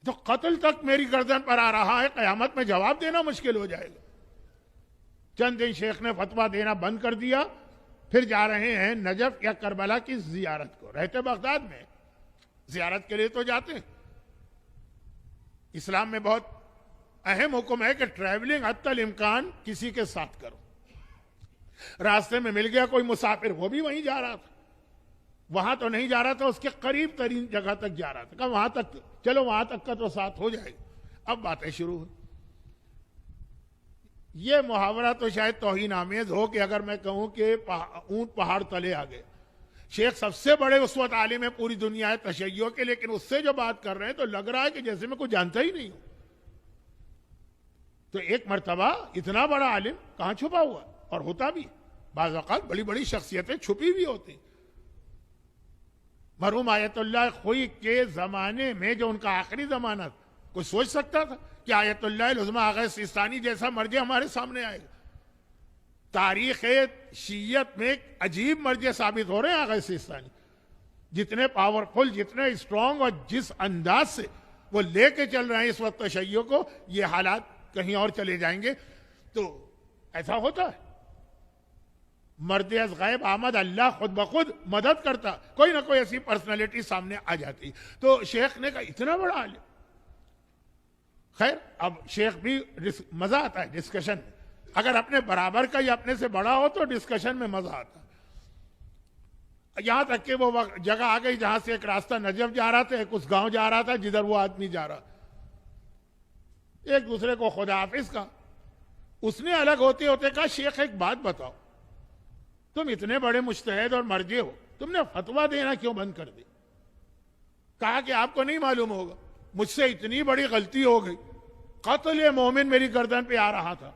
تو قتل تک میری گردن پر آ رہا ہے، قیامت میں جواب دینا مشکل ہو جائے گا۔ چند دن شیخ نے فتویٰ دینا بند کر دیا، پھر جا رہے ہیں نجف یا کربلا کی زیارت کو۔ رہتے بغداد میں، زیارت کے لیے تو جاتے ہیں۔ اسلام میں بہت اہم حکم ہے کہ ٹریولنگ حتی الامکان کسی کے ساتھ کرو۔ راستے میں مل گیا کوئی مسافر، وہ بھی وہیں جا رہا تھا، وہاں تو نہیں جا رہا تھا، اس کے قریب ترین جگہ تک جا رہا تھا، کہا وہاں تک چلو، وہاں تک کا تو ساتھ ہو جائے گا۔ اب باتیں شروع ہوئی۔ یہ محاورہ تو شاید توہین آمیز ہو کہ اگر میں کہوں کہ اونٹ پہاڑ تلے آ گئے۔ شیخ سب سے بڑے اس وقت عالم ہے پوری دنیا ہے تشیع کے، لیکن اس سے جو بات کر رہے ہیں تو لگ رہا ہے کہ جیسے میں کوئی جانتا ہی نہیں ہوں۔ تو ایک مرتبہ اتنا بڑا عالم کہاں چھپا ہوا، اور ہوتا بھی بعض اوقات بڑی بڑی شخصیتیں چھپی بھی ہوتی۔ مرحوم آیت اللہ خوئی کے زمانے میں جو ان کا آخری زمانہ تھا، کوئی سوچ سکتا تھا کہ آیت اللہ العظمیٰ آغا سیستانی جیسا مرجع ہمارے سامنے آئے گا؟ تاریخ شیعت میں ایک عجیب مرجع ثابت ہو رہے ہیں آغا سیستانی، جتنے پاورفل، جتنے اسٹرانگ، اور جس انداز سے وہ لے کے چل رہے ہیں اس وقت تشیع کو، یہ حالات کہیں اور چلے جائیں گے۔ تو ایسا ہوتا ہے، مرد از غیب آمد، اللہ خود بخود مدد کرتا، کوئی نہ کوئی ایسی پرسنالٹی سامنے آ جاتی۔ تو شیخ نے کہا اتنا بڑا عالم۔ خیر، اب شیخ بھی مزہ آتا ہے ڈسکشن میں، اگر اپنے برابر کا یا اپنے سے بڑا ہو تو ڈسکشن میں مزہ آتا ہے۔ یہاں تک کہ وہ جگہ آ گئی جہاں سے ایک راستہ نجف جا رہا تھا، ایک اس گاؤں جا رہا تھا جدھر وہ آدمی جا رہا، ایک دوسرے کو خدا حافظ کا۔ اس نے الگ ہوتے ہوتے کہا شیخ ایک بات بتاؤ، تم اتنے بڑے مجتہد اور مرجع ہو، تم نے فتویٰ دینا کیوں بند کر دی؟ کہا کہ آپ کو نہیں معلوم ہوگا، مجھ سے اتنی بڑی غلطی ہو گئی، قتل مومن میری گردن پہ آ رہا تھا،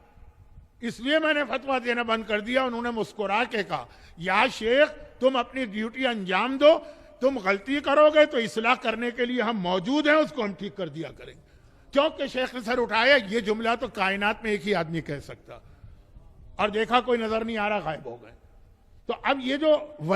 اس لیے میں نے فتویٰ دینا بند کر دیا۔ انہوں نے مسکرا کے کہا یا شیخ تم اپنی ڈیوٹی انجام دو، تم غلطی کرو گے تو اصلاح کرنے کے لیے ہم موجود ہیں، اس کو ہم ٹھیک کر دیا کریں گے۔ کیونکہ شیخ نے سر اٹھایا، یہ جملہ تو کائنات میں ایک ہی آدمی کہہ سکتا، اور دیکھا کوئی نظر نہیں آ رہا، غائب ہو گئے۔ تو اب یہ جو